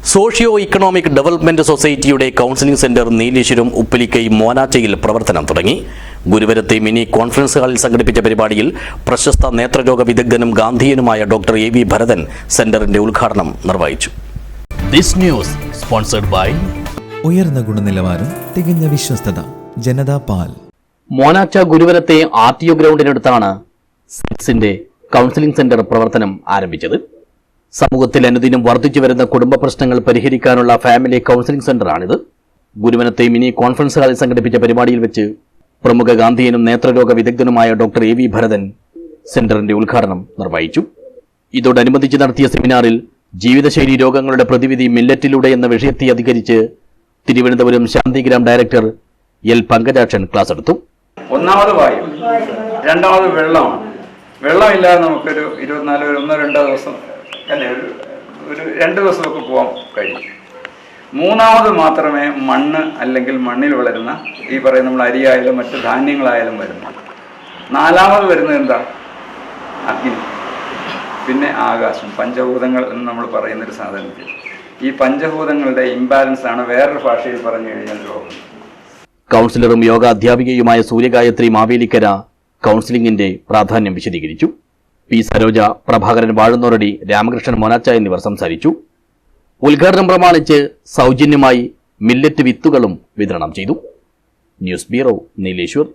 Socio economic development സൊസൈറ്റിയുടെ counselling centre Nileshwaram Uppilikkai മോനാച്ചയിൽ പ്രവർത്തനം തുടങ്ങി. ഗുരുവരത്തെ മിനി കോൺഫറൻസ് ഹാളിൽ സംഘടിപ്പിച്ച പരിപാടിയിൽ പ്രശസ്ത നേത്രരോഗ വിദഗ്ധനും ഗാന്ധിയനുമായ ഡോക്ടർ എ വി ഭരതൻ സെന്ററിന്റെ ഉദ്ഘാടനം നിർവഹിച്ചു. ദിസ് ന്യൂസ് സ്പോൺസർഡ് ബൈ ഉയർന്ന ഗുണനിലവാരം, തികഞ്ഞ വിശ്വസ്തത, ജനതാ പാൽ. മോനാച്ച ഗുരുവരത്തെ ആർടിഒ ഗ്രൗണ്ടിനടുത്താണ് സിറ്റ്സിന്റെ കൗൺസിലിംഗ് സെന്റർ പ്രവർത്തനം ആരംഭിച്ചത്. സമൂഹത്തിൽ അനുദിനം വർദ്ധിച്ചു വരുന്ന കുടുംബ പ്രശ്നങ്ങൾ പരിഹരിക്കാനുള്ള ഫാമിലി കൗൺസിലിംഗ് സെന്ററാണിത്. ഗുരുവനത്തെ മിനി കോൺഫറൻസ് ഹാളിൽ സംഘടിപ്പിച്ച പരിപാടിയിൽ വെച്ച് പ്രമുഖ ഗാന്ധിയനും നേത്രരോഗ വിദഗ്ധനുമായ ഡോക്ടർ എ വി ഭരതൻ സെന്ററിന്റെ ഉദ്ഘാടനം നിർവഹിച്ചു. ഇതോടനുബന്ധിച്ച് നടത്തിയ സെമിനാറിൽ ജീവിതശൈലി രോഗങ്ങളുടെ പ്രതിവിധി മില്ലറ്റിലൂടെ എന്ന വിഷയത്തെ അധികരിച്ച് Thiruvananthapuram Santhigram director L Pankajakshan class എടുത്തു. ഒന്നാമത് വായു, രണ്ടാമത് വെള്ളമാണ്. വെള്ളമില്ലാതെ നമുക്കൊരു 24 ഒരു 1-2 ദിവസം അല്ലെ ഒരു 2 ദിവസമൊക്കെ പോകാൻ കഴിയും. മൂന്നാമത് മാത്രമേ മണ്ണ് അല്ലെങ്കിൽ മണ്ണിൽ വളരുന്ന ഈ പറയുന്ന നമ്മൾ അരിയായാലും മറ്റ് ധാന്യങ്ങളായാലും വരുന്നു. നാലാമത് വരുന്നത് എന്താ? അഗ്നി, പിന്നെ ആകാശം, പഞ്ചഭൂതങ്ങൾ എന്ന് നമ്മൾ പറയുന്നൊരു സാധനത്തിൽ ഈ പഞ്ചഭൂതങ്ങളുടെ ഇംബാലൻസ് ആണ് വേറൊരു ഭാഷയിൽ പറഞ്ഞു കഴിഞ്ഞാൽ രോഗം. കൗൺസിലറും യോഗ അധ്യാപികയുമായ സൂര്യഗായത്രി മാവേലിക്കര കൗൺസിലിംഗിന്റെ പ്രാധാന്യം വിശദീകരിച്ചു. പി സരോജ, പ്രഭാകരൻ വാഴുന്നോരടി, രാമകൃഷ്ണൻ മോനാച്ച എന്നിവർ സംസാരിച്ചു. ഉദ്ഘാടനം പ്രമാണിച്ച് സൗജന്യമായി മില്ലറ്റ് വിത്തുകളും വിതരണം ചെയ്തു. News bureau, Nileshwar.